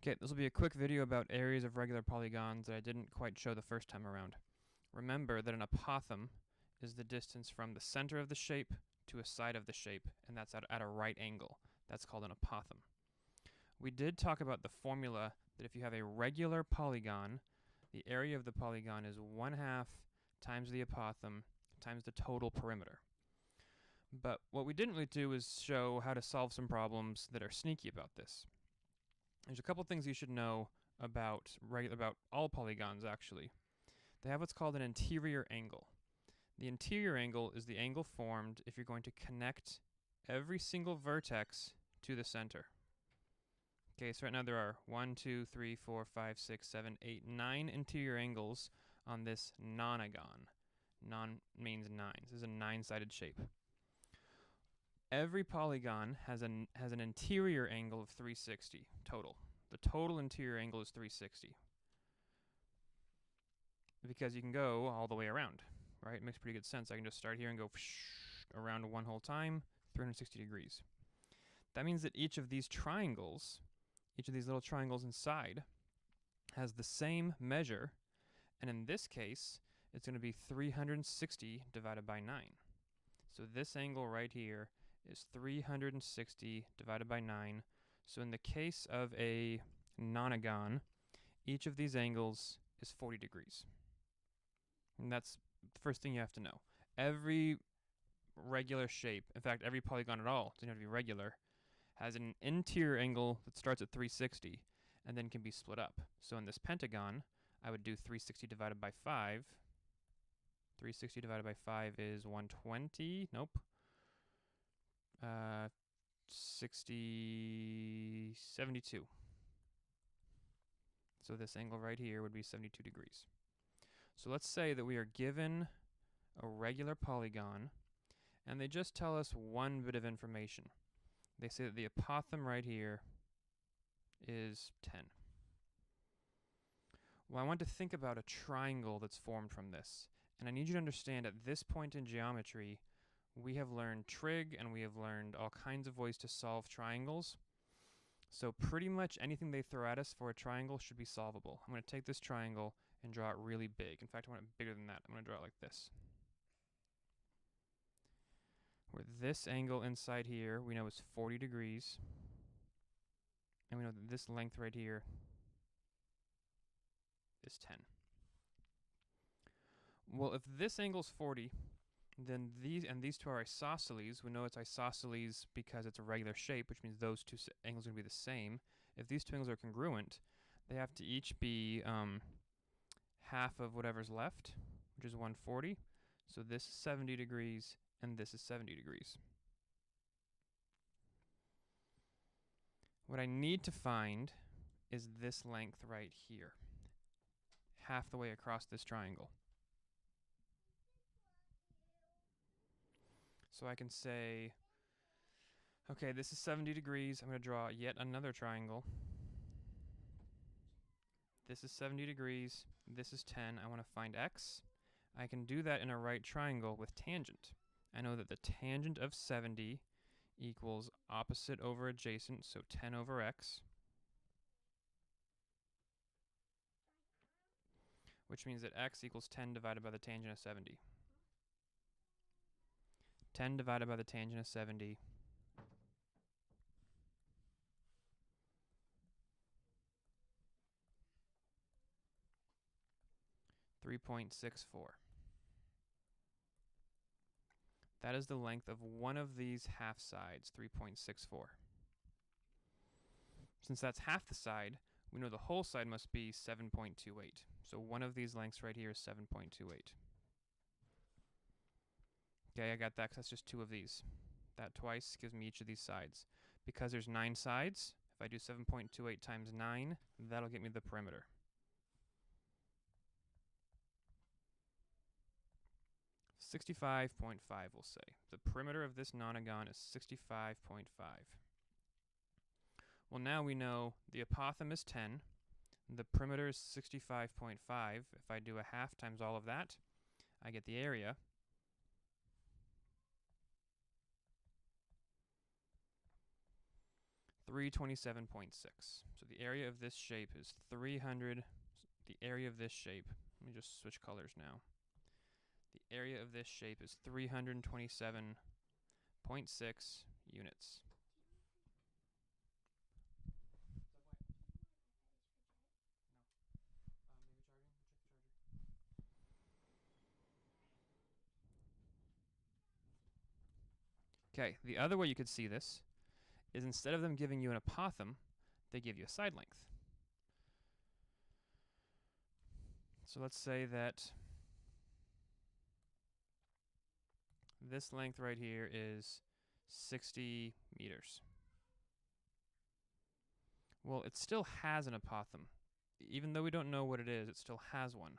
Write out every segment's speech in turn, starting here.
Okay, this will be a quick video about areas of regular polygons that I didn't quite show the first time around. Remember that an apothem is the distance from the center of the shape to a side of the shape, and that's at a right angle. That's called an apothem. We did talk about the formula that if you have a regular polygon, the area of the polygon is 1/2 times the apothem times the total perimeter. But what we didn't really do is show how to solve some problems that are sneaky about this. There's a couple things you should know about all polygons, actually. They have what's called an interior angle. The interior angle is the angle formed if you're going to connect every single vertex to the center. Okay, so right now there are 1, 2, 3, 4, 5, 6, 7, 8, 9 interior angles on this nonagon. Non means 9. This is a 9-sided shape. Every polygon has an interior angle of 360 total. The total interior angle is 360. Because you can go all the way around, right? It makes pretty good sense. I can just start here and go around one whole time, 360 degrees. That means that each of these triangles, each of these little triangles inside, has the same measure, and in this case, it's going to be 360 divided by 9. So this angle right here is 360 divided by 9. So in the case of a nonagon, each of these angles is 40 degrees. And that's the first thing you have to know. Every regular shape, in fact, every polygon at all, doesn't have to be regular, has an interior angle that starts at 360 and then can be split up. So in this pentagon, I would do 360 divided by 5. 360 divided by 5 is 120. Nope. 72. So this angle right here would be 72 degrees. So let's say that we are given a regular polygon, and they just tell us one bit of information. They say that the apothem right here is 10. Well, I want to think about a triangle that's formed from this. And I need you to understand at this point in geometry, we have learned trig and we have learned all kinds of ways to solve triangles. So pretty much anything they throw at us for a triangle should be solvable. I'm going to take this triangle and draw it really big. In fact, I want it bigger than that. I'm going to draw it like this. Where this angle inside here we know is 40 degrees. And we know that this length right here is 10. Well, if this angle's 40, then these two are isosceles. We know it's isosceles because it's a regular shape, which means those two angles are going to be the same. If these two angles are congruent, they have to each be half of whatever's left, which is 140. So this is 70 degrees, and this is 70 degrees. What I need to find is this length right here, half the way across this triangle. So I can say, okay, this is 70 degrees. I'm going to draw yet another triangle. This is 70 degrees. This is 10. I want to find x. I can do that in a right triangle with tangent. I know that the tangent of 70 equals opposite over adjacent, so 10 over x. Which means that x equals 10 divided by the tangent of 70. 10 divided by the tangent of 70 . 3.64. That is the length of one of these half sides, 3.64. Since that's half the side, we know the whole side must be 7.28. So one of these lengths right here is 7.28. Okay, I got that because that's just two of these. That twice gives me each of these sides. Because there's 9 sides, if I do 7.28 times 9, that'll get me the perimeter. .5 we'll say. The perimeter of this nonagon is 65.5. Well, now we know the apothem is 10. The perimeter is 65.5. If I do a half times all of that, I get the area. 327.6. So the area of this shape is 300. The area of this shape, let me just switch colors now. The area of this shape is 327.6 units. Okay, the other way you could see this is instead of them giving you an apothem, they give you a side length. So let's say that this length right here is 60 meters. Well, it still has an apothem. Even though we don't know what it is, it still has one.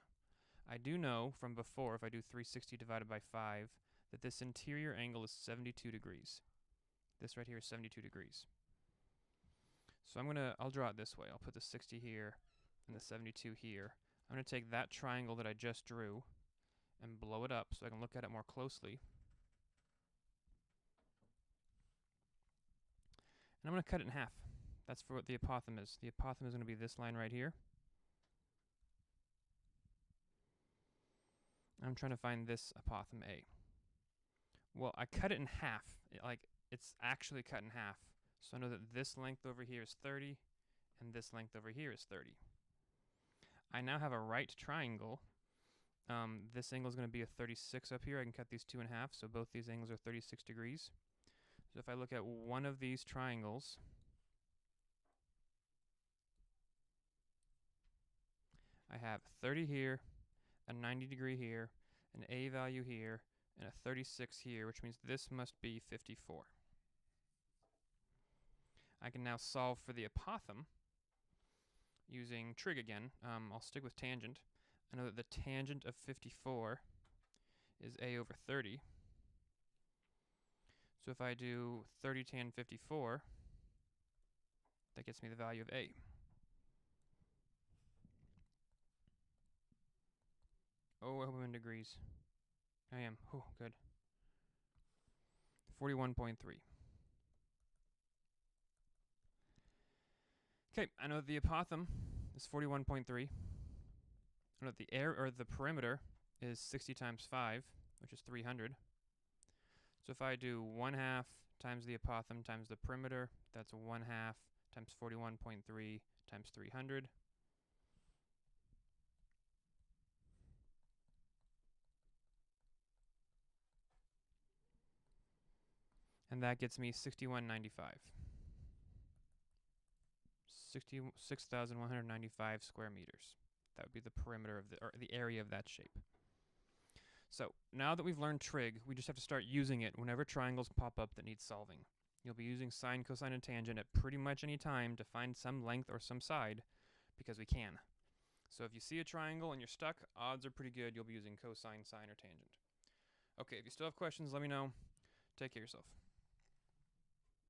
I do know from before, if I do 360 divided by 5, that this interior angle is 72 degrees. This right here is 72 degrees. So I'll draw it this way. I'll put the 60 here and the 72 here. I'm going to take that triangle that I just drew and blow it up so I can look at it more closely. And I'm going to cut it in half. That's for what the apothem is. The apothem is going to be this line right here. I'm trying to find this apothem A. Well, I cut it in half. It's actually cut in half. So I know that this length over here is 30 and this length over here is 30. I now have a right triangle. This angle is going to be a 36 up here. I can cut these two in half, so both these angles are 36 degrees. So if I look at one of these triangles, I have 30 here, a 90 degree here, an A value here, and a 36 here, which means this must be 54. I can now solve for the apothem using trig again. I'll stick with tangent. I know that the tangent of 54 is A over 30. So if I do 30 tan 54, that gets me the value of A. Oh, I hope I'm in degrees. I am. Oh, good. 41.3. Okay, I know the apothem is 41.3. I know the perimeter is 60 times 5, which is 300. So if I do 1/2 times the apothem times the perimeter, that's 1/2 times 41.3 times 300. And that gets me 6195. 6,195 square meters. That would be the perimeter of the area of that shape. So now that we've learned trig, we just have to start using it whenever triangles pop up that need solving. You'll be using sine, cosine, and tangent at pretty much any time to find some length or some side, because we can. So if you see a triangle and you're stuck, odds are pretty good you'll be using cosine, sine, or tangent. Okay, if you still have questions, let me know. Take care of yourself.